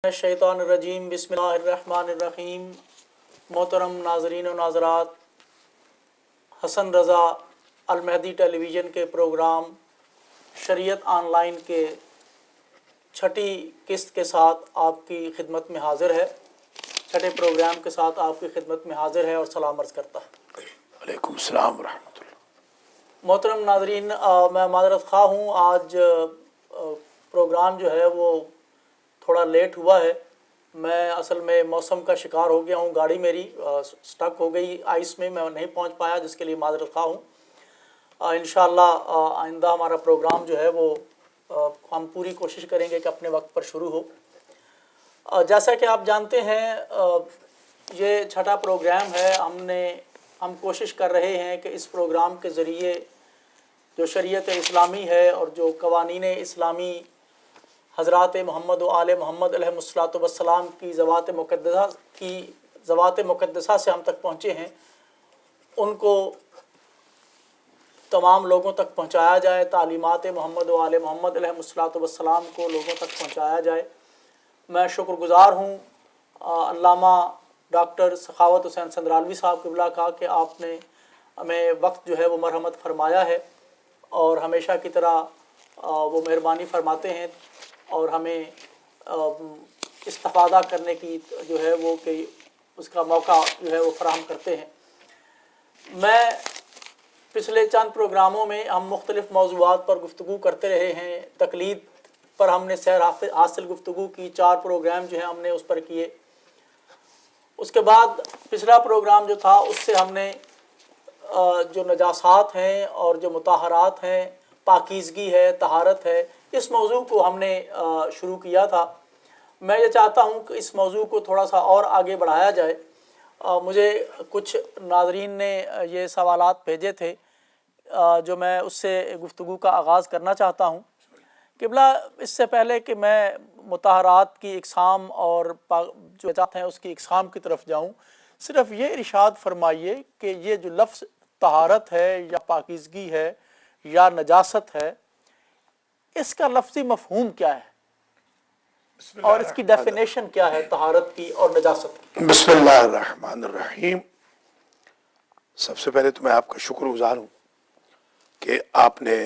الشیطان الرجیم بسم اللہ الرحمن الرحیم۔ محترم ناظرین و ناظرات، حسن رضا المہدی ٹیلی ویژن کے پروگرام شریعت آن لائن کے چھٹی قسط کے ساتھ آپ کی خدمت میں حاضر ہے، چھٹے پروگرام کے ساتھ آپ کی خدمت میں حاضر ہے اور سلام عرض کرتا ہے۔ وعلیکم السلام ورحمۃ اللہ۔ محترم ناظرین، میں معذرت خواہ ہوں، آج پروگرام جو ہے وہ تھوڑا لیٹ ہوا ہے۔ میں اصل میں موسم کا شکار ہو گیا ہوں، گاڑی میری سٹک ہو گئی آئس میں نہیں پہنچ پایا، جس کے لیے معذرت خواہ ہوں۔ انشاءاللہ آئندہ ہمارا پروگرام جو ہے وہ ہم پوری کوشش کریں گے کہ اپنے وقت پر شروع ہو۔ جیسا کہ آپ جانتے ہیں، یہ چھٹا پروگرام ہے۔ ہم کوشش کر رہے ہیں کہ اس پروگرام کے ذریعے جو شریعت اسلامی ہے اور جو قوانین اسلامی حضرات محمد و آل محمد علیہ الصلوۃ والسلام کی ذوات مقدسہ سے ہم تک پہنچے ہیں، ان کو تمام لوگوں تک پہنچایا جائے، تعلیمات محمد و آل محمد علیہ الصلوۃ والسلام کو لوگوں تک پہنچایا جائے۔ میں شکر گزار ہوں علامہ ڈاکٹر سخاوت حسین سندرالوی صاحب قبلہ کا کہ آپ نے ہمیں وقت جو ہے وہ مرحمت فرمایا ہے، اور ہمیشہ کی طرح وہ مہربانی فرماتے ہیں اور ہمیں استفادہ کرنے کی جو ہے وہ کہ اس کا موقع جو ہے وہ فراہم کرتے ہیں۔ میں پچھلے چند پروگراموں میں ہم مختلف موضوعات پر گفتگو کرتے رہے ہیں۔ تقلید پر ہم نے سیر حاصل گفتگو کی، 4 پروگرام جو ہیں ہم نے اس پر کیے۔ اس کے بعد پچھلا پروگرام جو تھا اس سے ہم نے جو نجاسات ہیں اور جو مطہرات ہیں، پاکیزگی ہے، طہارت ہے، اس موضوع کو ہم نے شروع کیا تھا۔ میں یہ چاہتا ہوں کہ اس موضوع کو تھوڑا سا اور آگے بڑھایا جائے۔ مجھے کچھ ناظرین نے یہ سوالات بھیجے تھے جو میں اس سے گفتگو کا آغاز کرنا چاہتا ہوں۔ قبلہ، اس سے پہلے کہ میں مطہرات کی اقسام اور جو نجاسات ہیں اس کی اقسام کی طرف جاؤں، صرف یہ ارشاد فرمائیے کہ یہ جو لفظ طہارت ہے یا پاکیزگی ہے یا نجاست ہے، اس کا لفظی مفہوم کیا ہے اور اس کی ڈیفینیشن کیا ہے طہارت کی اور نجاست کی؟ بسم اللہ الرحمن الرحیم۔ سب سے پہلے تو میں آپ کا شکر گزار ہوں کہ آپ نے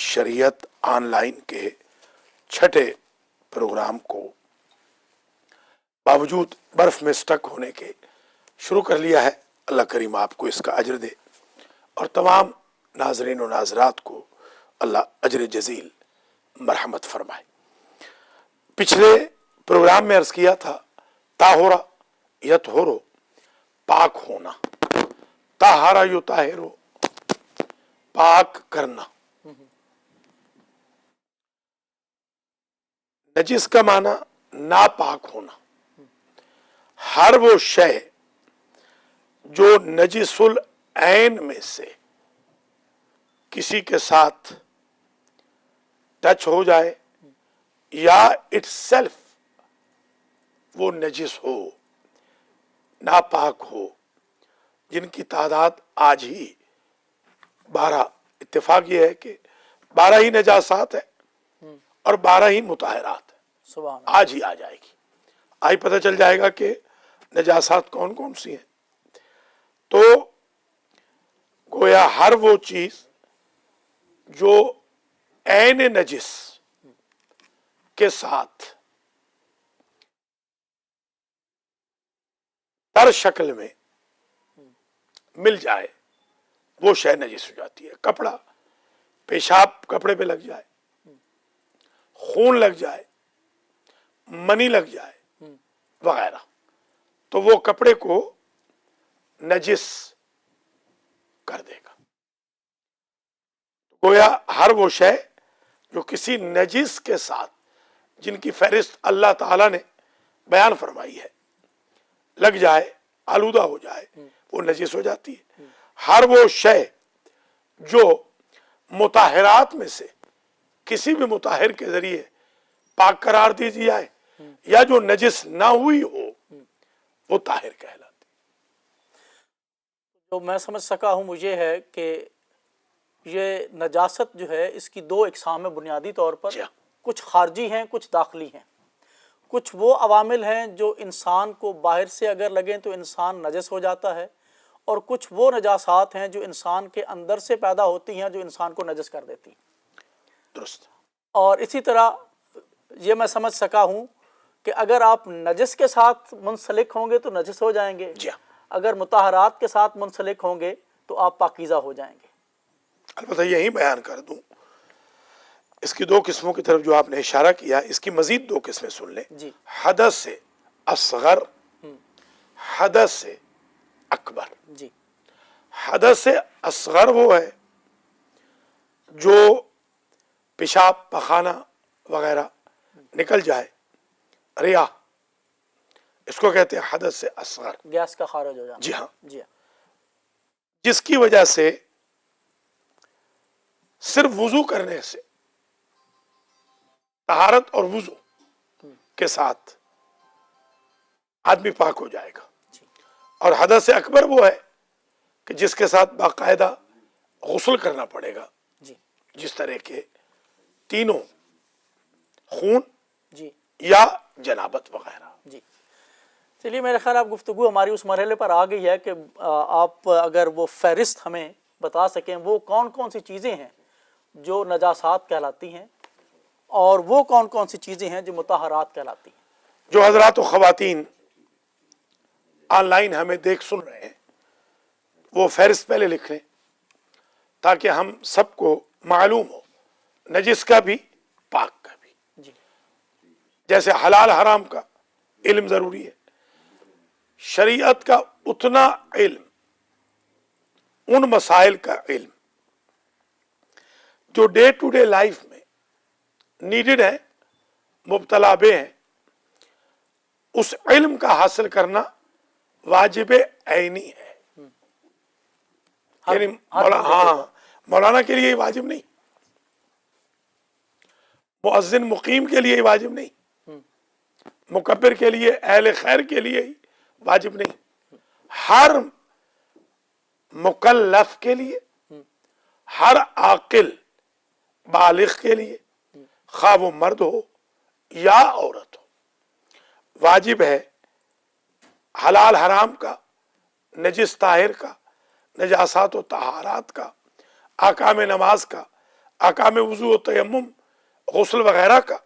شریعت آن لائن کے چھٹے پروگرام کو باوجود برف میں سٹک ہونے کے شروع کر لیا ہے۔ اللہ کریم آپ کو اس کا اجر دے، اور تمام ناظرین و ناظرات کو اللہ اجر جزیل مرحمت فرمائے۔ پچھلے پروگرام میں عرض کیا تھا طاہرہ یطہرو، پاک ہونا، طہارہ یطہرو، پاک کرنا۔ نجس کا معنی ناپاک ہونا۔ ہر وہ شے جو نجس العین میں سے کسی کے ساتھ ٹچ ہو جائے یا اٹ سیلف وہ نجس ہو، ناپاک ہو، جن کی تعداد آج ہی 12، اتفاق یہ ہے کہ 12 ہی نجاسات ہیں اور 12 ہی مطہرات ہیں۔ سبحان اللہ۔ آج ہی آ جائے گی، آج پتہ چل جائے گا کہ نجاسات کون کون سی ہیں۔ تو گویا ہر وہ چیز جو عین نجس کے ساتھ ہر شکل میں مل جائے وہ شے نجس ہو جاتی ہے۔ کپڑا، پیشاب کپڑے پہ لگ جائے، خون لگ جائے، منی لگ جائے وغیرہ، تو وہ کپڑے کو نجس کر دے گا۔ گویا ہر وہ شے جو کسی نجس کے ساتھ، جن کی فہرست اللہ تعالیٰ نے بیان فرمائی ہے، لگ جائے، آلودہ ہو جائے، وہ نجس ہو جاتی ہے۔ ہر وہ شے جو مطہرات میں سے کسی بھی مطہر کے ذریعے پاک قرار دی جائے یا جو نجس نہ ہوئی ہو، وہ طاہر کہلاتی۔ جو میں سمجھ سکا ہوں مجھے ہے کہ یہ نجاست جو ہے اس کی 2 اقسام میں بنیادی طور پر، کچھ خارجی ہیں، کچھ داخلی ہیں۔ کچھ وہ عوامل ہیں جو انسان کو باہر سے اگر لگیں تو انسان نجس ہو جاتا ہے، اور کچھ وہ نجاسات ہیں جو انسان کے اندر سے پیدا ہوتی ہیں جو انسان کو نجس کر دیتی ہیں۔ درست۔ اور اسی طرح یہ میں سمجھ سکا ہوں کہ اگر آپ نجس کے ساتھ منسلک ہوں گے تو نجس ہو جائیں گے، جی ہاں، اگر مطہرات کے ساتھ منسلک ہوں گے تو آپ پاکیزہ ہو جائیں گے۔ البتہ یہی بیان کر دوں، اس کی دو قسموں کی طرف جو آپ نے اشارہ کیا، اس کی مزید دو قسمیں سن لیں۔ جی حدث اصغر، حدث اکبر۔ جی حدث اصغر وہ ہے جو پیشاب پخانہ وغیرہ نکل جائے، ریاح، اس کو کہتے ہیں حدث اصغر۔ گیس کا خارج ہو جانا۔ جی ہاں، جی ہاں۔ جس کی وجہ سے صرف وضو کرنے سے، طہارت اور وضو کے ساتھ آدمی پاک ہو جائے گا۔ اور حدث اکبر وہ ہے کہ جس کے ساتھ باقاعدہ غسل کرنا پڑے گا، جی جس طرح کے تینوں، خون جی یا جنابت وغیرہ۔ جی چلیے، میرے خیال آپ گفتگو ہماری اس مرحلے پر آ گئی ہے کہ آپ اگر وہ فہرست ہمیں بتا سکیں وہ کون کون سی چیزیں ہیں جو نجاسات کہلاتی ہیں، اور وہ کون کون سی چیزیں ہیں جو مطہرات کہلاتی ہیں۔ جو حضرات و خواتین آن لائن ہمیں دیکھ سن رہے ہیں وہ فہرست پہلے لکھ لیں تاکہ ہم سب کو معلوم ہو، نجس کا بھی پاک کا بھی۔ جی جیسے حلال حرام کا علم ضروری ہے، شریعت کا اتنا علم، ان مسائل کا علم جو ڈے ٹو ڈے لائف میں نیڈڈ ہے، مبتلا بے ہیں، اس علم کا حاصل کرنا واجب عینی ہے۔ یعنی مولانا کے لیے واجب نہیں، مؤذن مقیم کے لیے واجب نہیں، مکبر کے لیے، اہل خیر کے لیے واجب نہیں، ہر مکلف کے لیے، ہر عاقل بالغ کے لیے، خواہ وہ مرد ہو یا عورت ہو، واجب ہے حلال حرام کا، نجس طاہر کا، نجاسات و طہارات کا، احکام نماز کا، احکام وضو و تیمم، غسل وغیرہ کا،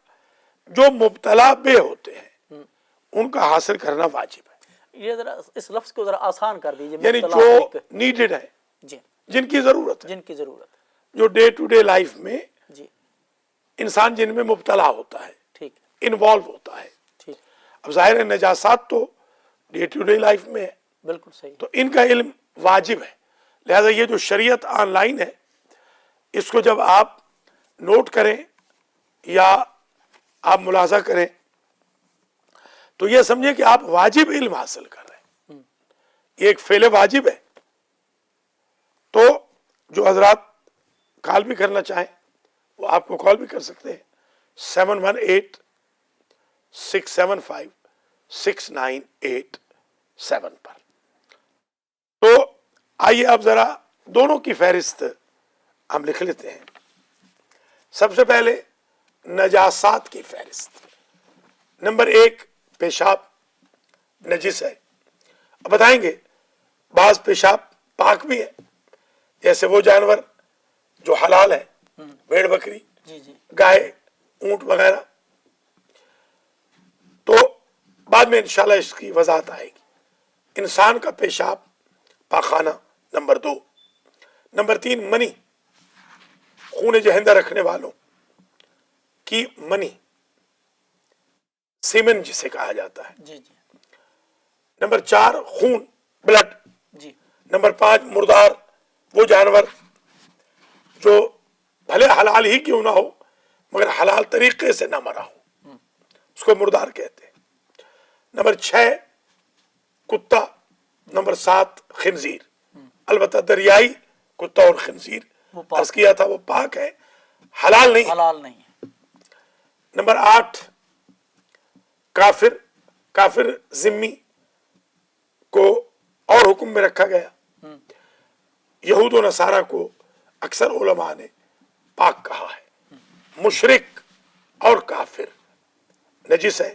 جو مبتلا بے ہوتے ہیں ان کا حاصل کرنا واجب ہے۔ یہ ذرا اس لفظ کو ذرا آسان کر دیجیے۔ یعنی مبتلا جو بے۔ نیڈڈ ہے، جی جن کی ضرورت ہے، جن کی ضرورت ہے۔ جو ڈے ٹو ڈے لائف میں جی انسان جن میں مبتلا ہوتا ہے، ٹھیک انوالو ہوتا ہے۔ ٹھیک، اب ظاہر ہے نجاسات تو ڈے ٹو ڈے لائف میں ہے، بالکل صحیح۔ تو ان کا علم واجب ہے۔ لہذا یہ جو شریعت آن لائن ہے، اس کو جب آپ نوٹ کریں یا آپ ملاحظہ کریں تو یہ سمجھیں کہ آپ واجب علم حاصل کر رہے ہیں، یہ ایک فعل واجب ہے۔ تو جو حضرات کال بھی کرنا چاہیں وہ آپ کو کال بھی کر سکتے ہیں 718-675-6987 پر۔ تو آئیے اب ذرا دونوں کی فہرست ہم لکھ لیتے ہیں۔ سب سے پہلے نجاسات کی فہرست۔ نمبر 1، پیشاب نجس ہے۔ اب بتائیں گے بعض پیشاب پاک بھی ہے، جیسے وہ جانور جو حلال ہے، بھیڑ بکری، جی جی گائے، اونٹ وغیرہ، تو بعد میں انشاءاللہ اس کی وضاحت آئے گی۔ انسان کا پیشاب پاخانہ نمبر 2۔ نمبر 3، منی، خون جہندہ رکھنے والوں کی منی، سیمن جسے کہا جاتا ہے۔ جی جی نمبر 4، خون، بلڈ۔ جی نمبر 5، مردار، وہ جانور جو بھلے حلال ہی کیوں نہ ہو مگر حلال طریقے سے نہ مرا ہو، اس کو مردار کہتے ہیں۔ نمبر 6، کتا۔ نمبر 7، خنزیر۔ البتہ دریائی کتا اور خنزیر وہ پاک عرض کیا تھا وہ پاک ہے، حلال نہیں ہے۔ حلال نہیں ہے۔ نمبر 8، کافر۔ کافر ذمی کو اور حکم میں رکھا گیا، یہود و نصارہ کو اکثر علماء نے پاک کہا ہے۔ مشرک اور کافر نجس ہے۔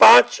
5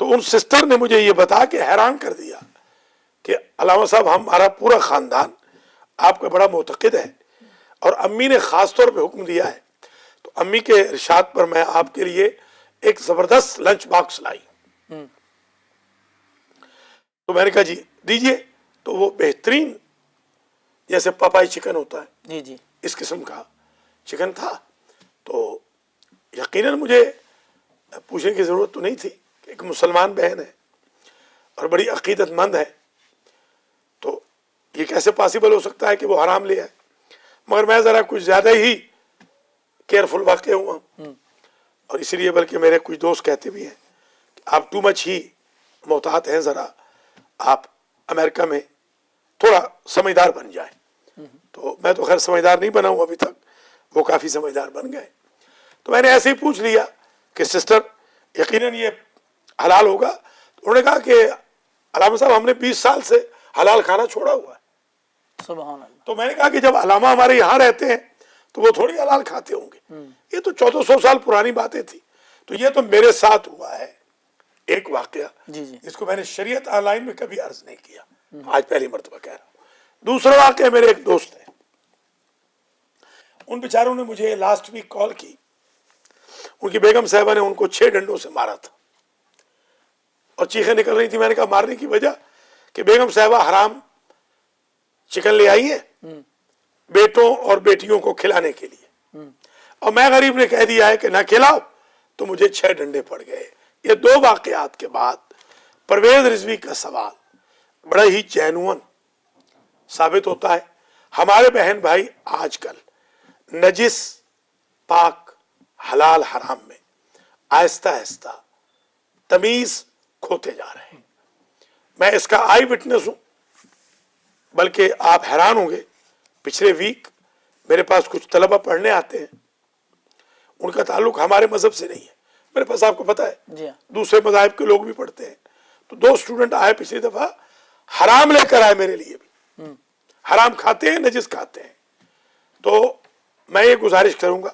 تو ان سسٹر نے مجھے یہ بتا کے حیران کر دیا کہ علامہ صاحب ہمارا پورا خاندان آپ کا بڑا معتقد ہے، اور امی نے خاص طور پہ حکم دیا ہے، تو امی کے ارشاد پر میں آپ کے لیے ایک زبردست لنچ باکس لائی۔ تو میں نے کہا جی دیجئے، تو وہ بہترین جیسے پاپائی چکن ہوتا ہے جی جی اس قسم کا چکن تھا۔ تو یقیناً مجھے پوچھنے کی ضرورت تو نہیں تھی کہ ایک مسلمان بہن ہے اور بڑی عقیدت مند ہے، تو یہ کیسے پاسبل ہو سکتا ہے کہ وہ حرام لے آئے؟ مگر میں ذرا کچھ زیادہ ہی کیئرفل واقع ہوا، اور اسی لیے بلکہ میرے کچھ دوست کہتے بھی ہیں کہ آپ ٹو مچ ہی محتاط ہیں، ذرا آپ امریکہ میں تھوڑا سمجھدار بن جائیں۔ تو میں تو خیر سمجھدار نہیں بنا ہوں ابھی تک، وہ کافی سمجھدار بن گئے۔ تو میں نے ایسے ہی پوچھ لیا کہ سسٹر یقیناً یہ حلال ہوگا؟ تو انہوں نے کہا کہ علامہ صاحب ہم نے 20 سال سے حلال کھانا چھوڑا ہوا ہے۔ سبحان اللہ۔ تو میں نے کہا کہ جب علامہ ہمارے یہاں رہتے ہیں تو وہ تھوڑی حلال کھاتے ہوں گے، یہ تو 1400 سال پرانی باتیں تھی۔ تو یہ تو میرے ساتھ ہوا ہے ایک واقعہ، جی جی جس کو میں نے شریعت آن لائن میں کبھی عرض نہیں کیا، آج پہلی مرتبہ کہہ رہا ہوں۔ دوسرا واقعہ میرے ایک دوست ہیں، ان بیچاروں نے مجھے لاسٹ ویک کال کی، ان کی بیگم صاحبہ نے ان کو 6 ڈنڈوں سے مارا تھا اور چیخیں نکل رہی تھی۔ میں نے کہا مارنے کی وجہ کہ بیگم صاحبہ حرام چکن لے آئی ہیں بیٹوں اور بیٹیوں کو کھلانے کے لیے، اور میں غریب نے کہہ دیا ہے کہ نہ کھلاؤ، تو مجھے 6 ڈنڈے پڑ گئے۔ یہ 2 واقعات کے بعد پرویز رضوی کا سوال بڑا ہی جینون ثابت ہوتا ہے۔ ہمارے بہن بھائی آج کل نجس پاک حلال حرام میں آہستہ آہستہ تمیز کھوتے جا رہے ہیں۔ میں اس کا آئی وٹنس ہوں، بلکہ آپ حیران ہوں گے، پچھلے ویک میرے پاس کچھ طلبہ پڑھنے آتے ہیں، ان کا تعلق ہمارے مذہب سے نہیں ہے، میرے پاس آپ کو پتہ ہے جی ہاں دوسرے مذاہب کے لوگ بھی پڑھتے ہیں۔ تو 2 اسٹوڈنٹ آئے پچھلی دفعہ، حرام لے کر آئے میرے لیے بھی، حرام کھاتے ہیں، نجس کھاتے ہیں۔ تو میں یہ گزارش کروں گا،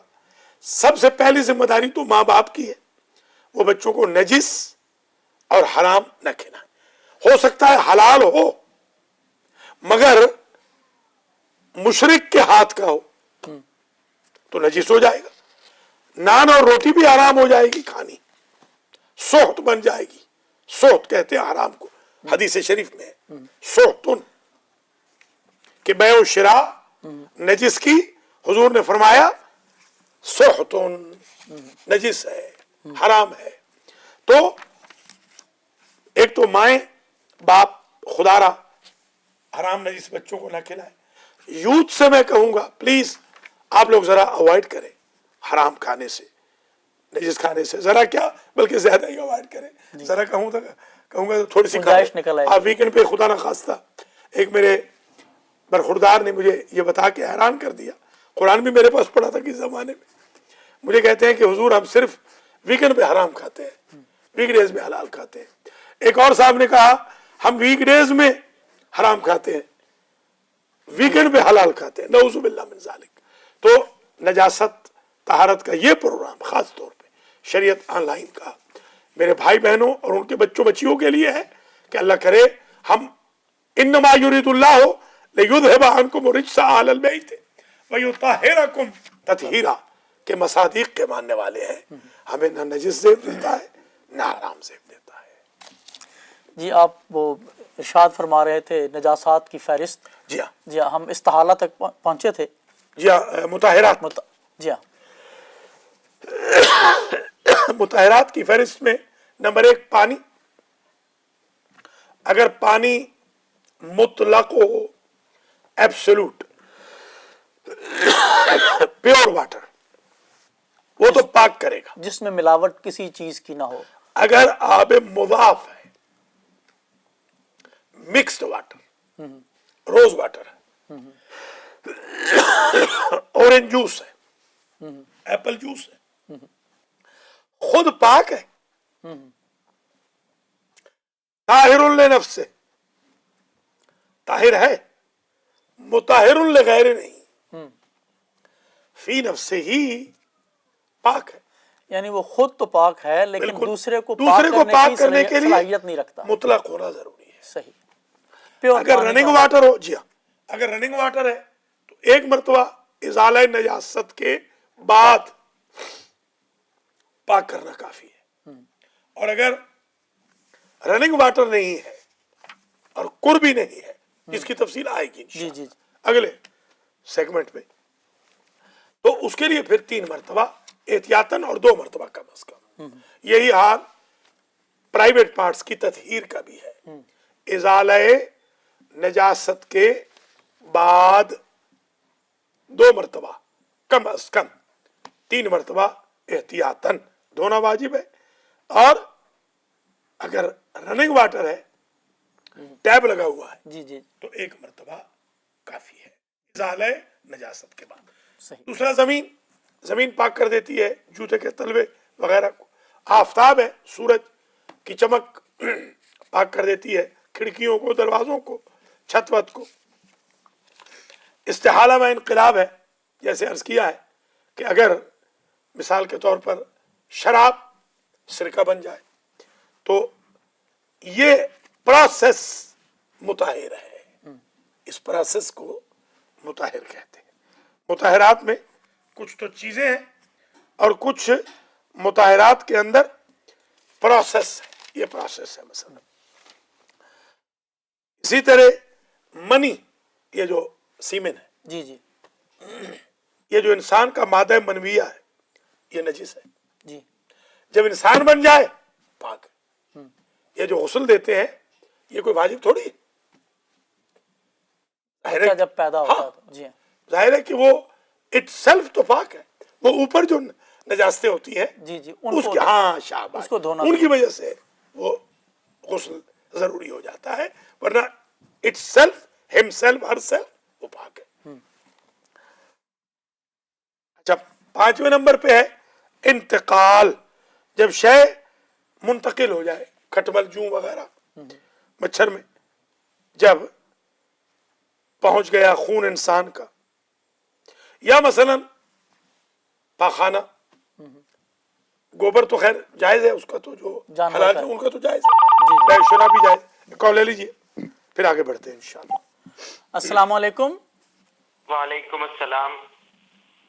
سب سے پہلی ذمہ داری تو ماں باپ کی ہے، وہ بچوں کو نجس اور حرام نہ کھلائیں۔ ہو سکتا ہے حلال ہو مگر مشرک کے ہاتھ کا ہو تو نجس ہو جائے گا، نان اور روٹی بھی حرام ہو جائے گی کھانی، سحت بن جائے گی۔ سحت کہتے ہیں حرام کو، حدیث شریف میں سحتن کہ بیع و شراء نجس کی، حضور نے فرمایا سحتن نجس ہے، حرام ہے۔ تو ایک تو مائیں باپ خدا را حرام نجس بچوں کو نہ کھلائے۔ یوتھ سے میں کہوں گا پلیز آپ لوگ ذرا اوائڈ کریں حرام کھانے سے، نجس کھانے سے، ذرا کیا بلکہ زیادہ ہی اوائڈ کریں۔ ذرا کہوں گا تو تھوڑی سی گنجائش نکل آئے گی۔ آپ ویکنڈ پہ خدا نہ خواستہ ایک میرے برخوردار نے مجھے یہ بتا کے حیران کر دیا، قرآن بھی میرے پاس پڑھا تھا کس زمانے میں، مجھے کہتے ہیں کہ حضور ہم صرف ویکنڈ پہ حرام کھاتے ہیں، ویک ڈیز میں حلال کھاتے ہیں۔ ایک اور صاحب نے کہا ہم ویک ڈیز میں حرام کھاتے ہیں، ویکنڈ پہ حلال کھاتے ہیں، نعوذ باللہ من ذالک۔ تو نجاست طہارت کا یہ پروگرام خاص طور پہ شریعت آن لائن کا میرے بھائی بہنوں اور ان کے بچوں بچیوں کے لیے ہے کہ اللہ کرے ہم انما یرید اللہ لیذھب عنکم الرجس اہل البیت ویطہرکم تطہیرا، کہ مصادیق کے ماننے والے ہیں، ہمیں نہ نجس زیب دیتا ہے نہ حرام زیب دیتا ہے۔ جی آپ وہ ارشاد فرما رہے تھے نجاسات کی فہرست۔ جی ہاں، جی ہاں ہم استحالہ تک پہنچے تھے۔ جی ہاں، مطہرات جی ہاں مطہرات کی فہرست میں نمبر 1 پانی۔ اگر پانی مطلق ہو، ایبسولوٹ پیور واٹر، وہ تو پاک کرے گا۔ جس میں ملاوٹ کسی چیز کی نہ ہو۔ اگر آب مضاف ہے، مکسڈ واٹر، روز واٹر ہے، اورنج جوس ہے، ایپل جوس ہے، خود پاک ہے، طاہر لنفسہ، طاہر ہے، مطہر لغیر نہیں، فی نفسہ ہی پاک ہے۔ یعنی وہ خود تو پاک ہے لیکن بالکل دوسرے کو پاک کرنے کے لیے صلاحیت نہیں رکھتا. مطلق ہونا ضروری ہے. صحیح. پیور اگر پانی رننگ کا- واٹر ہو، جی ہاں، اگر رننگ واٹر ہے تو ایک مرتبہ ازالہ نجاست کے بعد پاک کرنا کافی ہے. اور اگر رننگ واٹر نہیں ہے اور قربی نہیں ہے، اس کی تفصیل آئے گی جی جی اگلے سیگمنٹ میں، تو اس کے لیے پھر 3 مرتبہ احتیاطاً اور 2 مرتبہ کم از کم. یہی حال پرائیویٹ پارٹس کی تطہیر کا بھی ہے. ازالہ نجاست کے بعد 2 مرتبہ کم از کم 3 مرتبہ احتیاطاً دھونا واجب ہے. اور اگر رننگ واٹر ہے، ٹیب لگا ہوا ہے، جی جی تو 1 مرتبہ کافی ہے ازالہ نجاست کے بعد. صحیح. دوسرا زمین پاک کر دیتی ہے، جوتے کے تلوے وغیرہ کو. آفتاب ہے، سورج کی چمک پاک کر دیتی ہے کھڑکیوں کو، دروازوں کو، چھت وت کو. استحالہ میں انقلاب ہے، جیسے عرض کیا ہے کہ اگر مثال کے طور پر شراب سرکہ بن جائے تو یہ پروسیس مطہر ہے. اس پروسیس کو مطہر کہتے ہیں. مطہرات میں کچھ تو چیزیں ہیں اور کچھ مطہرات کے اندر پروسیس ہے. یہ پروسیس ہے. مثلا اسی طرح منی، یہ جو سیمن ہے، جی جی یہ جو انسان کا مادہ منویہ ہے، یہ نجس ہے. جی جب انسان بن جائے پاک. یہ جو غسل دیتے ہیں یہ کوئی واجب تھوڑی ہے. بچہ جب پیدا ہوتا ہے تو جی ہاں. ظاہر ہے کہ وہ اٹ سیلف تو پاک ہے، وہ اوپر جو نجاستیں ہوتی ہیں جی جی اس کی، ہاں شاباش، اس کو دھونا ان کی وجہ سے وہ غسل ضروری ہو جاتا ہے، ورنہ اٹ سیلف، ہم سیلف، ہر سیلف وہ پاک ہے. اچھا، 5ویں نمبر پہ ہے انتقال. جب شے منتقل ہو جائے، کھٹمل، جوں وغیرہ مچھر میں جب پہنچ گیا خون انسان کا، یا مثلا پاخانہ، گوبر تو خیر جائز ہے، اس کا تو جو جانور حلال کا ہے ان کا تو جائز ہے، شراب بھی جائز. کال لے لیجیے، پھر آگے بڑھتے ہیں انشاءاللہ. السلام علیکم. وعلیکم السلام.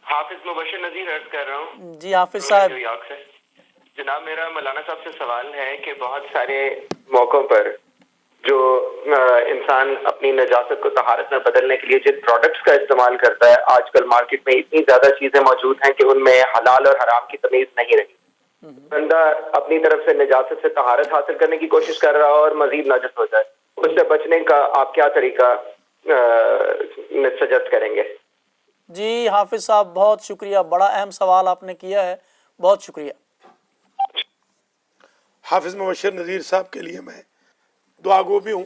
حافظ مبشر نذیر عرض کر رہا ہوں جی حافظ صاحب. نیو یارک سے. جناب میرا مولانا صاحب سے سوال ہے کہ بہت سارے موقعوں پر جو انسان اپنی نجاست کو طہارت میں بدلنے کے لیے جن پروڈکٹس کا استعمال کرتا ہے، آج کل مارکیٹ میں اتنی زیادہ چیزیں موجود ہیں کہ ان میں حلال اور حرام کی تمیز نہیں رہی. بندہ اپنی طرف سے نجاست سے طہارت حاصل کرنے کی کوشش کر رہا اور مزید نجس ہو جائے، اس سے بچنے کا آپ کیا طریقہ سجیسٹ کریں گے؟ جی حافظ صاحب بہت شکریہ، بڑا اہم سوال آپ نے کیا ہے، بہت شکریہ. حافظ مبشر نذیر صاحب کے لیے میں دعا گو بھی ہوں.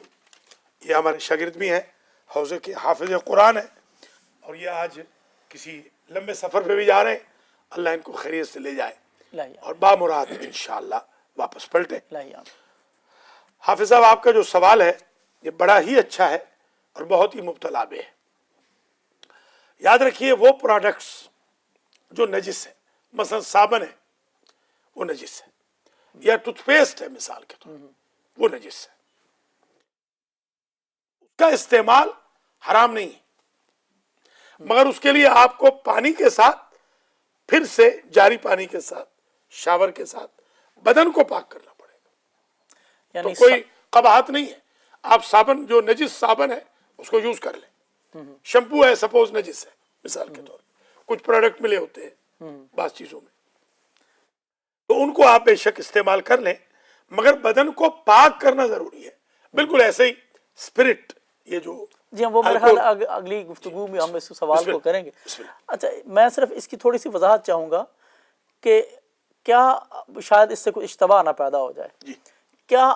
یہ ہمارے شاگرد بھی ہیں، حوزے کے حافظ قرآن ہیں، اور یہ آج کسی لمبے سفر پہ بھی جا رہے ہیں. اللہ ان کو خیریت سے لے جائے لائیے اور بامراد انشاءاللہ واپس پلٹیں. لائیے. حافظ صاحب، آپ کا جو سوال ہے یہ بڑا ہی اچھا ہے اور بہت ہی مبتلا بے ہے. یاد رکھیے، وہ پروڈکٹس جو نجس ہے، مثلا صابن ہے وہ نجس ہے، یا ٹوتھ پیسٹ ہے مثال کے طور وہ نجس ہے. اس کا استعمال حرام نہیں ہے، مگر اس کے لیے آپ کو پانی کے ساتھ، پھر سے جاری پانی کے ساتھ، شاور کے ساتھ بدن کو پاک کرنا پڑے گا. یعنی تو کوئی قباحت نہیں ہے. آپ صابن، جو نجس صابن ہے اس کو یوز کر لیں. شیمپو ہے سپوز نجس ہے مثال کے طور پر، کچھ پروڈکٹ ملے ہوتے ہیں بعض چیزوں میں، تو ان کو آپ بے شک استعمال کر لیں، مگر بدن کو پاک کرنا ضروری ہے. بالکل ایسے ہی اسپرٹ، یہ جو جی ہم وہ میرے خیال اگلی گفتگو میں ہم اس سوال کو کریں گے. اچھا، میں صرف اس کی تھوڑی سی وضاحت چاہوں گا کہ کیا شاید اس سے کوئی اشتباہ نہ پیدا ہو جائے. کیا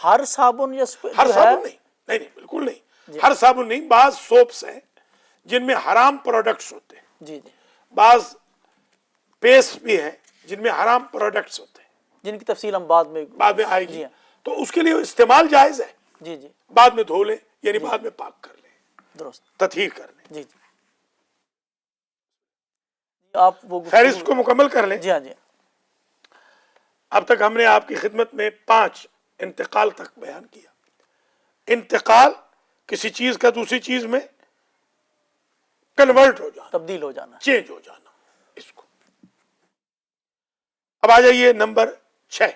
ہر صابن یا ہر صابن نہیں، نہیں بالکل نہیں. ہر صابن نہیں، بعض سوپس ہیں جن میں حرام پروڈکٹس ہوتے ہیں. جی جی بعض پیسٹ بھی ہیں جن میں حرام پروڈکٹس ہوتے ہیں، جن کی تفصیل ہم بعد میں آئے گی. تو اس کے لیے استعمال جائز ہے. جی جی بعد میں دھو لیں، یعنی بعد میں پاک کر لیں، درست. تطہیر کر لیں. جی جی آپ وہ فہرست کو مکمل کر لیں. جی ہاں جی اب تک ہم نے آپ کی خدمت میں 5 انتقال تک بیان کیا. انتقال کسی چیز کا دوسری چیز میں کنورٹ ہو جانا, تبدیل ہو جانا. چینج ہو جانا, اس کو. اب آ جائیے نمبر 6,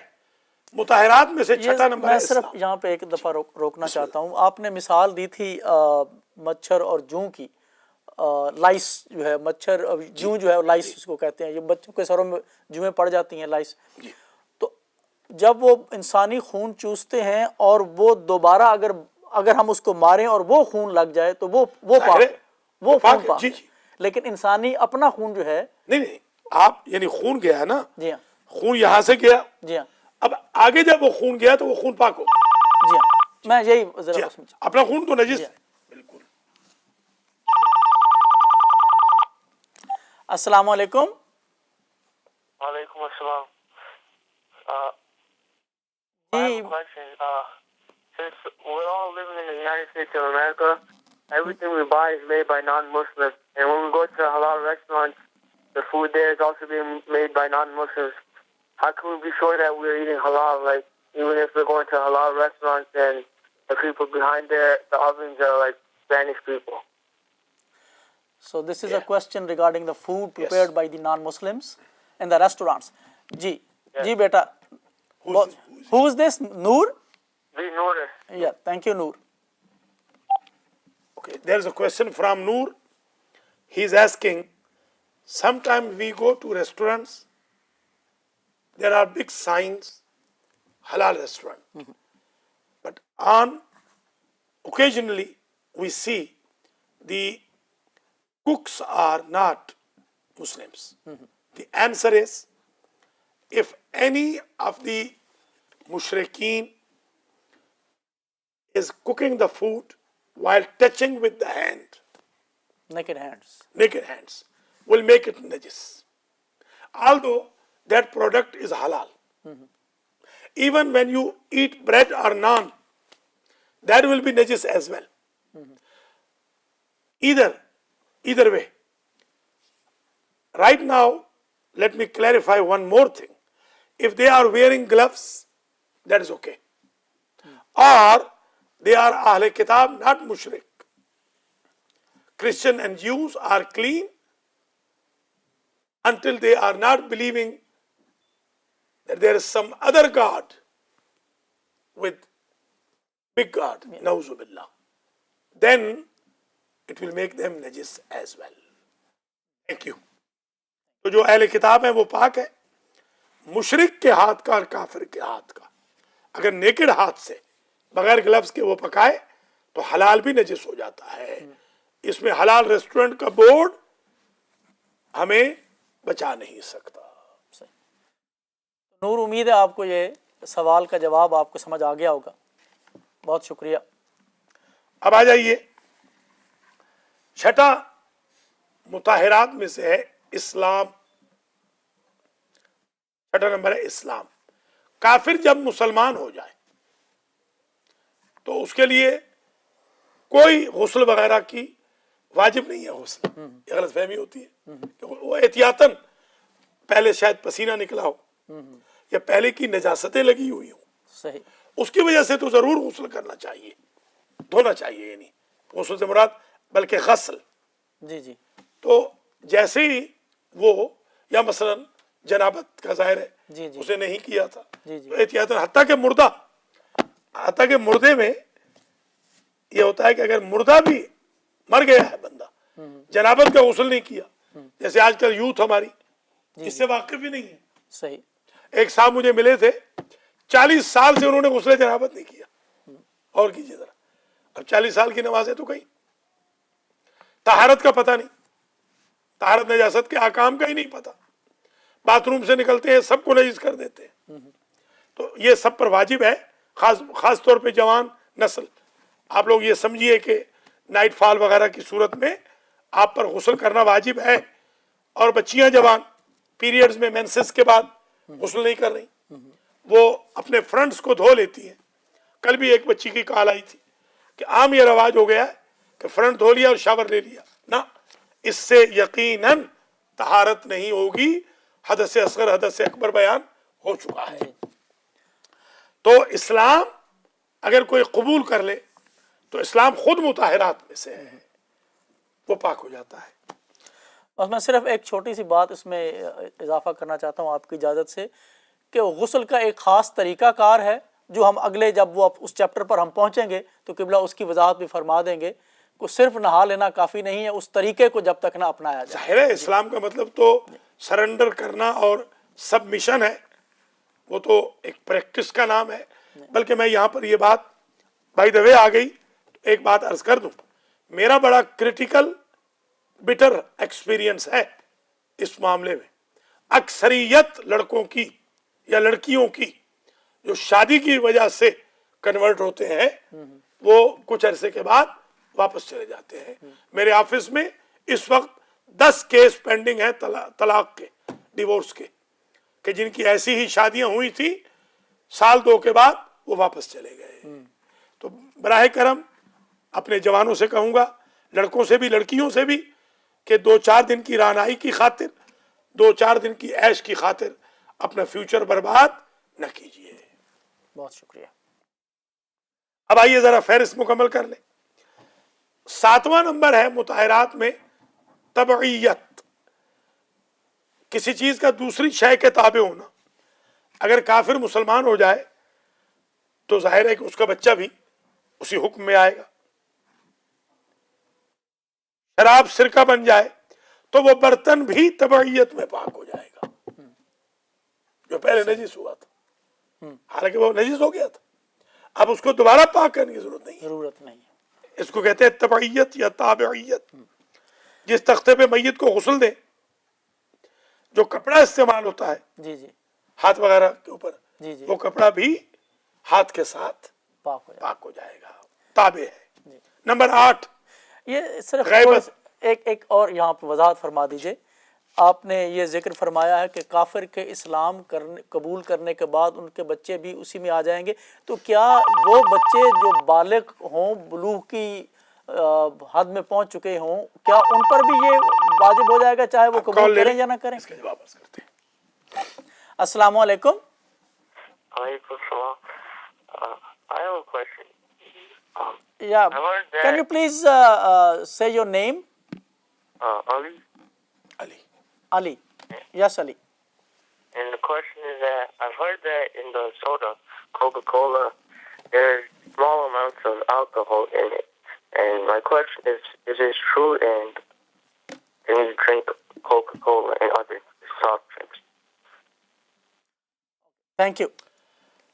مطہرات میں سے چھٹا نمبر ہے میں صرف اسلام. یہاں پہ ایک دفعہ روکنا چاہتا ہوں. آپ نے مثال دی تھی مچھر اور جوں کی. لائس جو ہے, مچھر جوں جو ہے لائس اس کو کہتے ہیں, یہ بچوں کے سروں میں جوئیں پڑ جاتی ہیں, لائس. تو جب وہ انسانی خون چوستے ہیں اور وہ دوبارہ اگر ہم اس کو ماریں اور وہ خون لگ جائے تو وہ پاک, وہ خون پاک. لیکن انسانی اپنا خون جو ہے, نہیں آپ یعنی خون گیا ہے نا, جی ہاں, خون یہاں سے گیا, جی ہاں, اب آگے جب وہ خون گیا تو وہ خون پاک ہو گیا. جی ہاں, میں یہی ذرا اپنا خون تو نجس. بالکل. السلام علیکم. وعلیکم السلام. جی, Since we're all living in the United States of America, everything we buy is made by non-Muslims. And when we go to halal restaurants, the food there is also being made by non-Muslims. How can we be sure that we're eating halal? Like, even if we're going to halal restaurants and the people behind there, the ovens are like Spanish people. so this is a question regarding the food prepared by the non-Muslims in the restaurants. G, G beta. Who is this? Noor? Noor. Yeah, thank you, Noor. Okay, there is a question from Noor. He is asking, sometimes we go to restaurants, there are big signs, halal restaurant. But occasionally we see the cooks are not Muslims. The answer is, if any of the mushrikeen is cooking the food while touching with the hand, Naked hands. will make it najis. Although that product is halal. Even when you eat bread or naan, that will be najis as well. Either way. Right now, let me clarify one more thing. If they are wearing gloves, that is okay. Or they are Ahle Kitab, not Mushrik. Christian and Jews are clean until they are not believing that there is some other God with big God, Nauzu billah. Then it will make them najis as well. Thank you. تو جو اہل کتاب ہیں وہ پاک ہے. مشرک کے ہاتھ کا اور کافر کے ہاتھ کا اگر نیکڈ ہاتھ سے بغیر گلفز کے وہ پکائے تو حلال بھی نجس ہو جاتا ہے. اس میں حلال ریسٹورنٹ کا بورڈ ہمیں بچا نہیں سکتا. نور, امید ہے آپ کو یہ سوال کا جواب آپ کو سمجھ آ گیا ہوگا. بہت شکریہ. اب آ جائیے, چھٹا مطہرات میں سے ہے اسلام. چھٹا نمبر ہے اسلام. کافر جب مسلمان ہو جائے تو اس کے لیے کوئی غسل وغیرہ کی واجب نہیں ہے. غسل, یہ غلط فہمی ہوتی ہے کہ وہ احتیاطاً پہلے شاید پسینہ نکلا ہو یا پہلے کی نجاستیں لگی ہوئی ہوں, صحیح, اس کی وجہ سے تو ضرور غسل کرنا چاہیے, دھونا چاہیے. یعنی غسل سے مراد بلکہ غسل. جی جی. تو جیسے ہی وہ یا مثلا جنابت کا ظاہر ہے جی جی اسے نہیں کیا تھا جی جی تو احتیاطاً, حتیٰ کہ مردے میں یہ ہوتا ہے کہ اگر مردہ بھی مر گیا ہے بندہ, جنابت کا غسل نہیں کیا, جیسے آج کل یوتھ ہماری اس سے واقف ہی نہیں ہے. صحیح. ایک صاحب مجھے ملے تھے, 40 سال سے انہوں نے غسل جنابت نہیں کیا. اور کیجیے ذرا, اب 40 سال کی نمازیں تو کہیں, طہارت کا پتہ نہیں, طہارت نجاست کے احکام کا ہی نہیں پتہ, باتھ روم سے نکلتے ہیں سب کو نجس کر دیتے ہیں. تو یہ سب پر واجب ہے, خاص طور پہ جوان نسل. آپ لوگ یہ سمجھیے کہ نائٹ فال وغیرہ کی صورت میں آپ پر غسل کرنا واجب ہے, اور بچیاں جوان پیریڈز میں مینسس کے بعد غسل نہیں کر رہی, وہ اپنے فرنٹس کو دھو لیتی ہیں. کل بھی ایک بچی کی کال آئی تھی کہ عام یہ رواج ہو گیا ہے کہ فرنٹ دھو لیا اور شاور لے لیا. نہ, اس سے یقیناً طہارت نہیں ہوگی, حدث اصغر حدث اکبر بیان ہو چکا ہے. تو اسلام اگر کوئی قبول کر لے تو اسلام خود مطہرات میں سے ہے, وہ پاک ہو جاتا ہے. اور میں صرف ایک چھوٹی سی بات اس میں اضافہ کرنا چاہتا ہوں آپ کی اجازت سے, کہ غسل کا ایک خاص طریقہ کار ہے جو ہم اگلے جب وہ اس چیپٹر پر ہم پہنچیں گے تو قبلہ اس کی وضاحت بھی فرما دیں گے. کو صرف نہا لینا کافی نہیں ہے, اس طریقے کو جب تک نہ اپنایا جائے. ظاہر ہے اسلام کا مطلب تو سرنڈر کرنا اور سبمیشن ہے, وہ تو ایک پریکٹس کا نام ہے. بلکہ میں یہاں پر یہ بات بائی دا وے آ گئی, ایک بات عرض کر دوں, میرا بڑا کرٹیکل بٹر ایکسپیرینس ہے اس معاملے میں. اکثریت لڑکوں کی یا لڑکیوں کی جو شادی کی وجہ سے کنورٹ ہوتے ہیں وہ کچھ عرصے کے بعد واپس چلے جاتے ہیں. میرے آفس میں اس وقت 10 کیس پینڈنگ ہیں طلاق کے, ڈیورس کے, کہ جن کی ایسی ہی شادیاں ہوئی تھی, سال 2 کے بعد وہ واپس چلے گئے. تو براہ کرم اپنے جوانوں سے کہوں گا, لڑکوں سے بھی لڑکیوں سے بھی, کہ 2-4 دن کی رانائی کی خاطر, 2-4 دن کی عیش کی خاطر اپنا فیوچر برباد نہ کیجیے. بہت شکریہ. اب آئیے ذرا فہرست مکمل کر لیں. 7واں نمبر ہے مطہرات میں تبعیت, کسی چیز کا دوسری شے کے تابع ہونا. اگر کافر مسلمان ہو جائے تو ظاہر ہے کہ اس کا بچہ بھی اسی حکم میں آئے گا. شراب سرکہ بن جائے تو وہ برتن بھی تبعیت میں پاک ہو جائے گا, جو پہلے نجس ہوا تھا, حالانکہ وہ نجس ہو گیا تھا. اب اس کو دوبارہ پاک کرنے کی ضرورت نہیں ہے. ضرورت نہیں ہے. اس کو کہتے ہیں تبعیت یا تابعیت. جس تختے پہ میت کو غسل دیں, جو کپڑا استعمال ہوتا ہے جی جی ہاتھ وغیرہ کے اوپر, جی جی وہ کپڑا بھی ہاتھ کے ساتھ پاک ہو جائے. پاک ہو جائے گا, تابع ہے. نمبر 8, یہ صرف غیبت. ایک اور یہاں پہ وضاحت فرما دیجئے. آپ نے یہ ذکر فرمایا ہے کہ کافر کے اسلام قبول کرنے کے بعد ان کے بچے بھی اسی میں آ جائیں گے, تو کیا وہ بچے جو بالغ ہوں, بلوغ کی حد میں پہنچ چکے ہوں, کیا ان پر بھی یہ واجب ہو جائے گا چاہے وہ قبول کریں یا نہ کریں؟ اس کا جواب عرض کرتے ہیں. السلام علیکم. Alaikum salam. I have a question. Yeah, I heard that can you please say your name? Ali, Ali. Ali. Yes, Ali. and the question is that I've heard that in the soda, Coca-Cola, there's small amounts of alcohol in it. And my question is it true and can you drink Coca-Cola and other soft drinks? Thank you.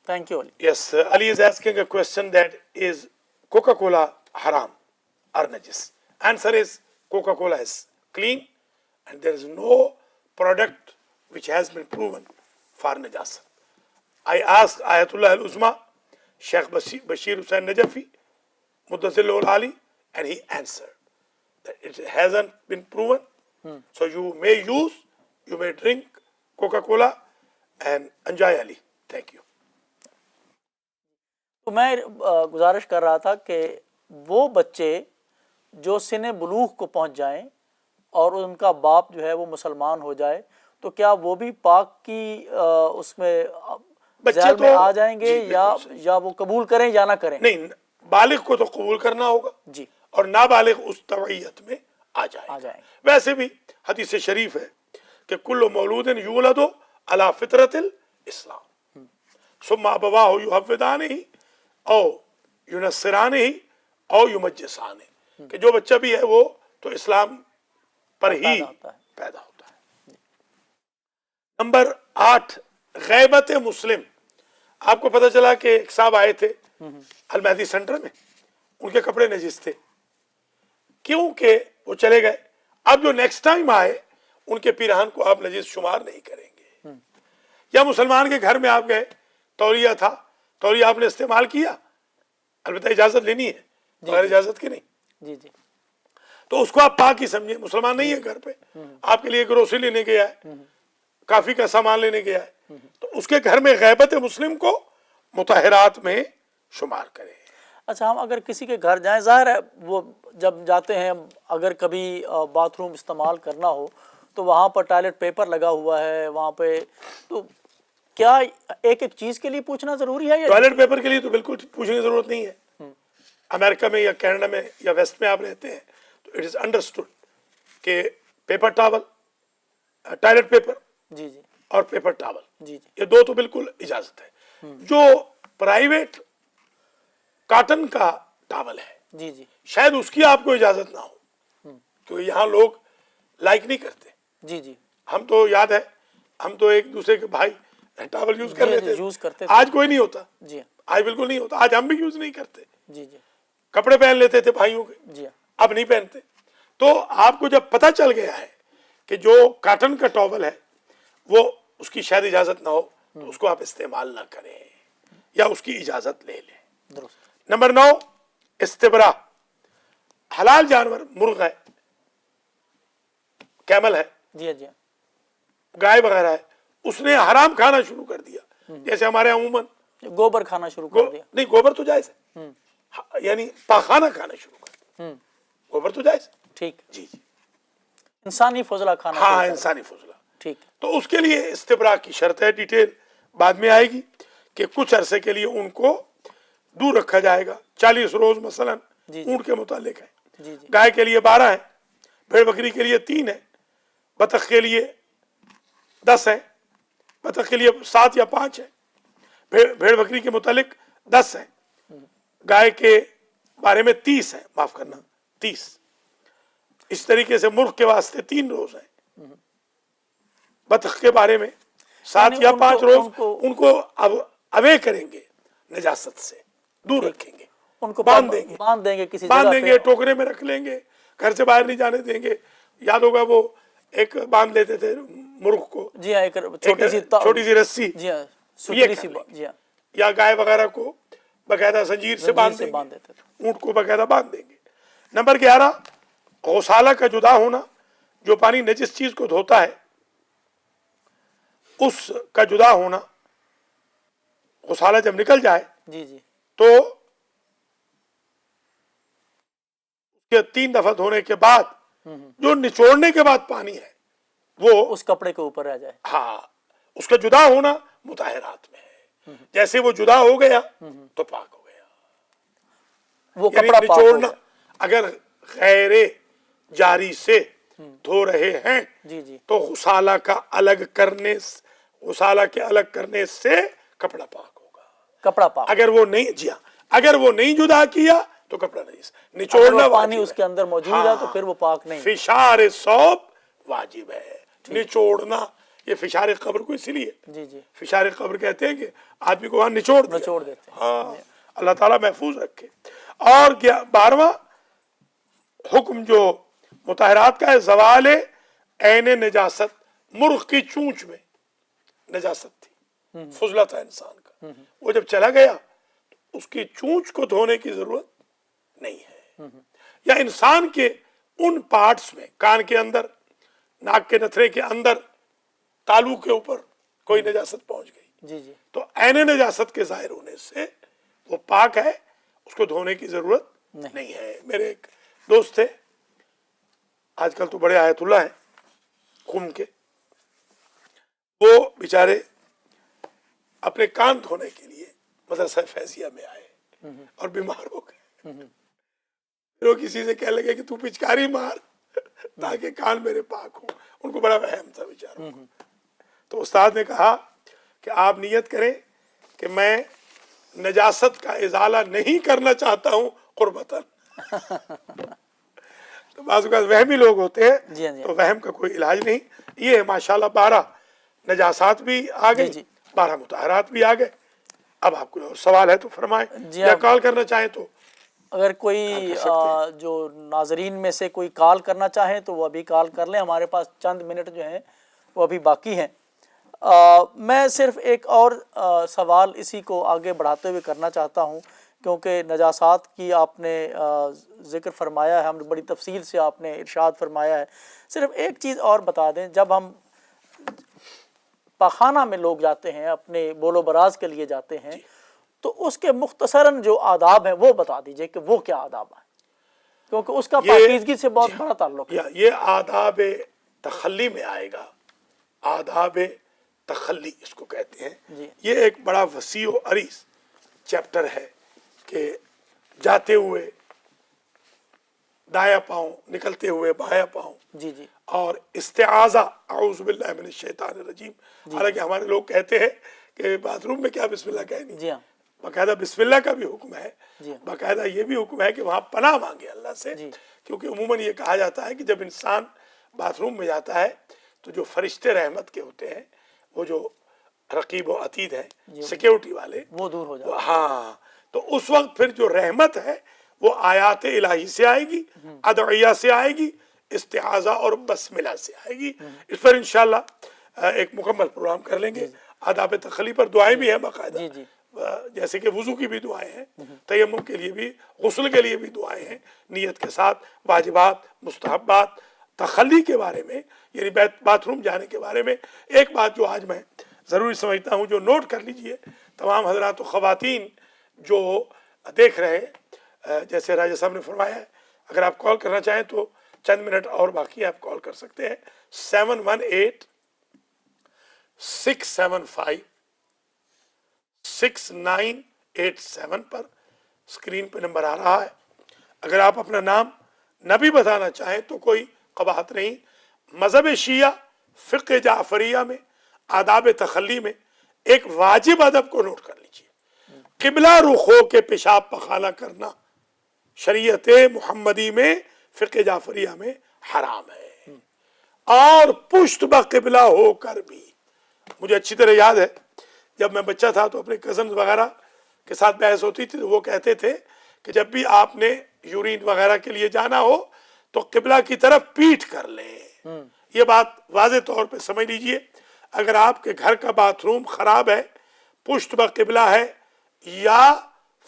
Thank you, Ali. Yes, Ali is asking a question that is Coca-Cola haram or najis. Answer is Coca-Cola is clean and there is no product which has been proven for najasa. I asked Ayatullah al-Uzma, Sheikh Bashir Hussain Najafi, Muddazil al-Ali, and he answered that it hasn't been proven. So you may use, you may drink Coca-Cola and enjoy, Ali. Thank you. تو میں گزارش کر رہا تھا کہ وہ بچے جو سن بلوغ کو پہنچ جائیں اور ان کا باپ جو ہے وہ مسلمان ہو جائے, تو کیا وہ بھی پاک کی اس میں ذیل میں آ جائیں گے یا وہ قبول کریں یا نہ کریں؟ نہیں, بالغ کو تو قبول کرنا ہوگا جی, اور نابالغ اس تبعیت میں آ جائے گا. ویسے بھی حدیث شریف ہے کہ کل مولود یولد علی فطرت الاسلام ثم ابواہ یحودانہ او ینصرانہ او یمجسانہ, کہ جو بچہ بھی ہے وہ تو اسلام پر ہی پیدا ہوتا ہے. نمبر 8, غیبت مسلم. آپ کو پتہ چلا کہ ایک صاحب آئے تھے المہدی سینٹر میں, ان کے کپڑے نجس تھے, کیونکہ وہ چلے گئے. اب جو نیکسٹ ٹائم آئے ان کے پیرہن کو آپ نجس شمار نہیں کریں گے. یا مسلمان کے گھر میں آپ گئے, تولیہ تھا, تولیہ آپ نے استعمال کیا, البتہ اجازت لینی ہے, بغیر اجازت کے نہیں. جی جی, تو اس کو آپ پاک ہی سمجھیں. مسلمان نہیں ہے گھر پہ, آپ کے لیے گروسری لینے گیا ہے, کافی کا سامان لینے گیا ہے, تو اس کے گھر میں غیبت مسلم کو مطہرات میں شمار کریں. اچھا, ہم اگر کسی کے گھر جائیں, ظاہر ہے وہ جب جاتے ہیں اگر کبھی باتھ روم استعمال کرنا ہو تو وہاں پر ٹوائلٹ پیپر لگا ہوا ہے وہاں پہ, تو کیا ایک ایک چیز کے لیے پوچھنا ضروری ہے یا ٹوائلٹ پیپر کے لیے تو بالکل پوچھنے کی ضرورت نہیں ہے. امریکہ میں یا کینیڈا میں یا ویسٹ میں آپ رہتے ہیں تو اٹ از انڈرسٹوڈ کہ پیپر ٹاول، ٹوائلٹ پیپر جی جی اور پیپر ٹاول، جی جی یہ دو تو بالکل اجازت ہے. جو پرائیویٹ کاٹن کا ٹاول ہے جی جی شاید اس کی آپ کو اجازت نہ ہو، کیونکہ یہاں لوگ لائک نہیں کرتے. جی جی ہم تو یاد ہے ہم تو ایک دوسرے کے بھائی ٹاول یوز کر جی، لیتے یوز کرتے تھے. تھے. آج کوئی نہیں ہوتا، جی آج بالکل نہیں ہوتا. آج ہم بھی یوز نہیں کرتے. جی جی کپڑے پہن لیتے تھے بھائیوں کے، جی اب نہیں پہنتے. تو آپ کو جب پتہ چل گیا ہے کہ جو کاٹن کا ٹاول ہے وہ اس کی شاید اجازت نہ ہو تو اس کو آپ استعمال نہ کریں یا اس کی اجازت لے لیں. درست. نمبر 9 استبرا. حلال جانور مرغ ہے، کیمل ہے، جی جی گائے وغیرہ ہے، اس نے حرام کھانا شروع کر دیا. جیسے ہمارے عموماً گوبر کھانا شروع کر دیا. نہیں گوبر تو جائز ہے، یعنی پاخانہ کھانا شروع کر دیا. گوبر تو جائز ہے. ٹھیک. جی جی انسانی فضلہ کھانا ہاں شروع کر انسانی فضلہ. دیا. ٹھیک. تو اس کے لیے استبراء کی شرط ہے، ڈیٹیل بعد میں آئے گی کہ کچھ عرصے کے لیے ان کو دور رکھا جائے گا. 40 روز مثلا جی جی. اونٹ کے متعلق ہے، جی جی گائے کے لیے 12 ہے، بھیڑ بکری کے لیے 3 ہے، بطخ کے لیے 10 ہے، بطخ کے لیے 7 یا 5 ہے، بھیڑ بکری کے متعلق 10 ہے، گائے کے بارے میں 30 ہے، معاف کرنا 30. اس طریقے سے مرغ کے واسطے 3 روز ہیں، بطخ کے بارے میں 7 یعنی یا ان کو- 5 روز. ان کو- ان کو اوے کریں گے، نجاست سے دور رکھیں گے، ان کو باندھ دیں گے، باندھ دیں گے کسی باندھ جگہ دیں پہ. گے، ٹوکرے میں رکھ لیں گے، گھر سے باہر نہیں جانے دیں گے. یاد ہوگا وہ ایک باندھ لیتے تھے مرغ کو، جی ہاں، ایک چھوٹی سی چھوٹی سی رسی، جی ہاں یہ ستری کر سی لیں گے. جی ہاں یا گائے وغیرہ کو باقاعدہ زنجیر سے باندھ دیں باندھ گے، دیتے تھے. اونٹ کو باقاعدہ باندھ دیں گے. نمبر 11 غسالہ کا جدا ہونا. جو پانی نجس چیز کو دھوتا ہے اس کا جدا ہونا. غسالہ جب نکل جائے جی جی تو اس کے 3 دفعہ دھونے کے بعد جو نچوڑنے کے بعد پانی ہے وہ اس کپڑے کے اوپر رہ جائے. ہاں اس کا جدا ہونا مطہرات میں ہے. جیسے وہ جدا ہو گیا تو پاک ہو گیا. وہ یعنی کپڑا پاک ہو نچوڑنا گیا. اگر غیر جاری سے دھو رہے ہیں جی جی تو غسالہ کا الگ کرنے، غسالہ کے الگ کرنے سے کپڑا پاک ہوگا. کپڑا پاک. اگر وہ نہیں، جی ہاں، اگر وہ نہیں جدا کیا تو کپڑا نہیں. اگر نچوڑنا وہ پانی واجب اس ہے. کے اندر موجود ہے تو پھر وہ پاک نہیں. فشار ثوب واجب ہے. نچوڑنا، یہ فشار قبر کو اسی لیے جی جی فشار قبر کہتے ہیں کہ آدمی کو وہاں نچوڑ نچوڑ دیتے ہیں. ہاں اللہ تعالیٰ محفوظ رکھے. اور 12واں حکم جو مطہرات کا ہے، زوال عین نجاست. مرغ کی چونچ میں نجاست تھی، فضلہ تھا انسان کا، وہ جب چلا گیا تو اس کی چونچ کو دھونے کی ضرورت نہیں ہے. یا انسان کے ان پارٹس میں، کان کے اندر، ناک کے نتھرے کے اندر، تالو کے اوپر کوئی نجاست پہنچ گئی جی جی تو عین نجاست کے ظاہر ہونے سے وہ پاک ہے، اس کو دھونے کی ضرورت نہیں ہے. میرے ایک دوست تھے، آج کل تو بڑے آیت اللہ ہیں قم کے، وہ بیچارے اپنے کان دھونے کے لیے مدرسہ فیضیہ میں آئے اور بیمار ہو گئے. پھر وہ کسی سے کہنے لگے کہ تو پچکاری مار تاکہ کان میرے پاک ہوں. ان کو بڑا وہم تھا بیچاروں کو. تو استاد نے کہا کہ آپ نیت کریں کہ میں نجاست کا ازالہ نہیں کرنا چاہتا ہوں قربتاً. تو بعض اوقات وہمی لوگ ہوتے ہیں، جی ہاں جی تو وہم کا کوئی علاج نہیں. یہ ماشاءاللہ 12 نجاسات بھی آ گئی، جی 12 مطہرات بھی آ گئے. اب آپ کو اور سوال ہے تو فرمائیں، جی یا ہاں. کال کرنا چاہیں تو اگر کوئی کر سکتے ہیں. جو ناظرین میں سے کوئی کال کرنا چاہیں تو وہ ابھی کال کر لیں. ہمارے پاس چند منٹ جو ہیں وہ ابھی باقی ہیں. میں صرف ایک اور سوال اسی کو آگے بڑھاتے ہوئے کرنا چاہتا ہوں، کیونکہ نجاسات کی آپ نے ذکر فرمایا ہے، ہم بڑی تفصیل سے آپ نے ارشاد فرمایا ہے. صرف ایک چیز اور بتا دیں، جب ہم پاخانہ میں لوگ جاتے ہیں، اپنے بول و براز کے لیے جاتے ہیں، تو اس کے مختصراً جو آداب ہیں وہ بتا دیجئے کہ وہ کیا آداب ہیں، کیونکہ اس کا پاکیزگی سے بہت بڑا تعلق ہے. یہ آداب تخلی میں آئے گا. آداب تخلی اس کو کہتے ہیں. جی. یہ ایک بڑا وسیع و عریض چیپٹر ہے کہ جاتے ہوئے دایاں پاؤں، نکلتے ہوئے بایاں پاؤں، جی جی اور استعاذہ اعوذ باللہ من الشیطان الرجیم. حالانکہ ہمارے لوگ کہتے ہیں کہ باتھ روم میں کیا بسم اللہ کہنی. جی ہاں باقاعدہ بسم اللہ کا بھی حکم ہے، جی. باقاعدہ یہ بھی حکم ہے کہ وہاں پناہ مانگے اللہ سے. جی. کیونکہ عموماً یہ کہا جاتا ہے کہ جب انسان باتھ روم میں جاتا ہے تو جو فرشتے رحمت کے ہوتے ہیں، وہ جو رقیب و عتید ہیں سیکیورٹی والے، وہ دور ہو جائے. ہاں، تو اس وقت پھر جو رحمت ہے وہ آیات الہی سے آئے گی، ادعیہ سے آئے گی، استعاذہ اور بسملہ سے آئے گی. اس پر انشاءاللہ ایک مکمل پروگرام کر لیں گے. آداب تخلی پر دعائیں بھی ہیں باقاعدہ، جی جی جیسے کہ وضو کی بھی دعائیں ہیں، تیمم کے لیے بھی، غسل کے لیے بھی دعائیں ہیں نیت کے ساتھ، واجبات، مستحبات. تخلی کے بارے میں یعنی باتھ روم جانے کے بارے میں ایک بات جو آج میں ضروری سمجھتا ہوں، جو نوٹ کر لیجئے تمام حضرات و خواتین جو دیکھ رہے ہیں. جیسے راجہ صاحب نے فرمایا ہے، اگر آپ کال کرنا چاہیں تو چند منٹ اور باقی آپ کال کر سکتے ہیں. 718-675-6987 پر اسکرین پہ نمبر آ رہا ہے. اگر آپ اپنا نام نہ بھی بتانا چاہیں تو کوئی قباحت نہیں. مذہب شیعہ فقہ جعفریہ میں آداب تخلی میں ایک واجب ادب کو نوٹ کر لیجئے. قبلہ رخ ہو کے پیشاب پخانہ کرنا شریعت محمدی میں فقہ جعفریہ میں حرام ہے، اور پشت بقبلہ ہو کر بھی. مجھے اچھی طرح یاد ہے جب میں بچہ تھا تو اپنے کزنز وغیرہ کے ساتھ بحث ہوتی تھی تو وہ کہتے تھے کہ جب بھی آپ نے یورین وغیرہ کے لیے جانا ہو تو قبلہ کی طرف پیٹھ کر لیں. یہ بات واضح طور پہ سمجھ لیجئے. اگر آپ کے گھر کا باتھ روم خراب ہے، پشت بقبلہ ہے یا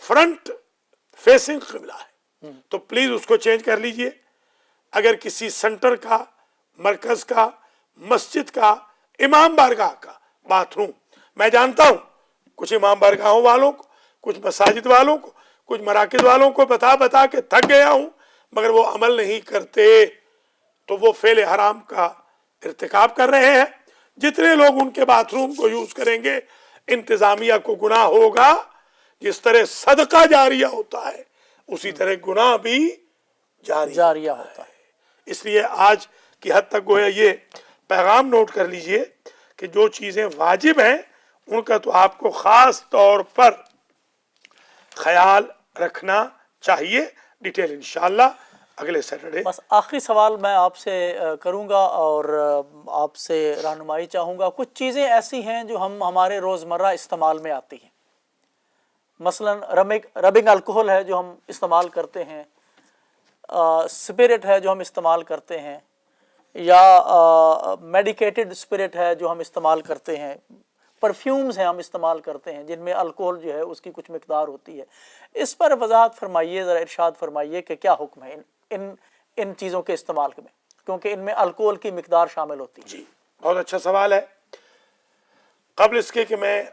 فرنٹ فیسنگ قبلہ ہے، تو پلیز اس کو چینج کر لیجئے. اگر کسی سنٹر کا، مرکز کا، مسجد کا، امام بارگاہ کا باتھ روم، میں جانتا ہوں کچھ امام بارگاہوں والوں کو، کچھ مساجد والوں کو، کچھ مراکز والوں کو بتا کے تھک گیا ہوں، مگر وہ عمل نہیں کرتے تو وہ فعل حرام کا ارتکاب کر رہے ہیں. جتنے لوگ ان کے باتھ روم کو یوز کریں گے انتظامیہ کو گناہ ہوگا. جس طرح صدقہ جاریہ ہوتا ہے اسی طرح گناہ بھی جاریہ ہوتا ہے. اس لیے آج کی حد تک گویا یہ پیغام نوٹ کر لیجئے کہ جو چیزیں واجب ہیں ان کا تو آپ کو خاص طور پر خیال رکھنا چاہیے. ڈیٹیل انشاءاللہ اگلے سیٹرڈے. بس آخری سوال میں آپ سے کروں گا اور آپ سے رہنمائی چاہوں گا. کچھ چیزیں ایسی ہیں جو ہمارے روزمرہ استعمال میں آتی ہیں، مثلا ربنگ الکحل ہے جو ہم استعمال کرتے ہیں، اسپرٹ ہے جو ہم استعمال کرتے ہیں، یا میڈیکیٹڈ اسپرٹ ہے جو ہم استعمال کرتے ہیں، پرفیومز ہیں ہم استعمال کرتے ہیں جن میں الکحل جو ہے اس کی کچھ مقدار ہوتی ہے. اس پر وضاحت فرمائیے، ذرا ارشاد فرمائیے کہ کیا حکم ہے ان چیزوں کے استعمال میں، کیونکہ ان میں الکحل کی مقدار شامل ہوتی ہے. جی بہت اچھا سوال ہے. قبل اس کے کہ میں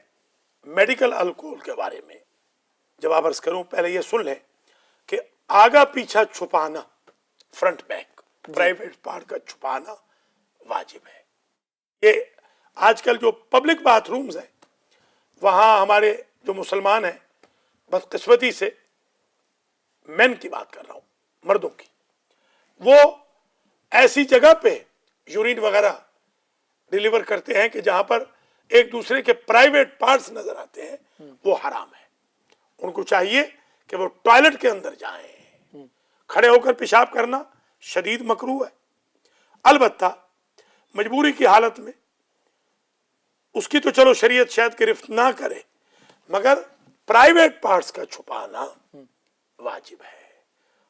میڈیکل الکحل کے بارے میں جواب عرض کروں، پہلے یہ سن لیں کہ آگا پیچھا چھپانا، فرنٹ بیک، پرائیویٹ پارٹ کا چھپانا واجب ہے. یہ آج کل جو پبلک باتھ رومز ہیں وہاں ہمارے جو مسلمان ہیں، بدقسمتی سے مین کی بات کر رہا ہوں، مردوں کی، وہ ایسی جگہ پہ یورین وغیرہ ڈیلیور کرتے ہیں کہ جہاں پر ایک دوسرے کے پرائیویٹ پارٹس نظر آتے ہیں، وہ حرام ہے. ان کو چاہیے کہ وہ ٹوائلٹ کے اندر جائیں. کھڑے ہو کر پیشاب کرنا شدید مکروہ ہے. البتہ مجبوری کی حالت میں اس کی تو چلو شریعت شاید گرفت نہ کرے، مگر پرائیویٹ پارٹس کا چھپانا واجب ہے.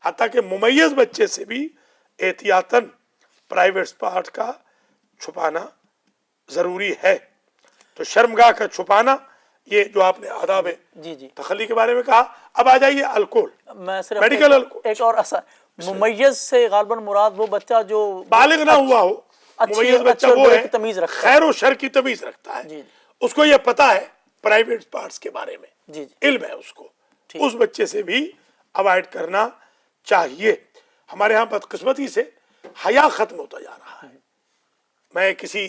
حتیٰ کہ ممیز بچے سے بھی احتیاطاً پرائیویٹ پارٹ کا چھپانا ضروری ہے. تو شرمگاہ کا چھپانا، یہ جو آپ نے آداب جی تخلی کے بارے میں کہا. اب آ جائیے الکحل، میں صرف میڈیکل الکحل. ایک اور ممیز سے غالباً مراد وہ بچہ جو بالغ نہ ہوا ہو. ممیز بچہ وہ ہے تمیز رکھتا خیر و شر کی تمیز رکھتا ہے، اس کو یہ پتا ہے پرائیویٹ پارٹس کے بارے میں، علم ہے اس کو. اس بچے سے بھی اوائڈ کرنا چاہیے. ہمارے ہاں بدقسمتی سے حیا ختم ہوتا جا رہا ہے. میں کسی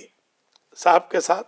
صاحب کے ساتھ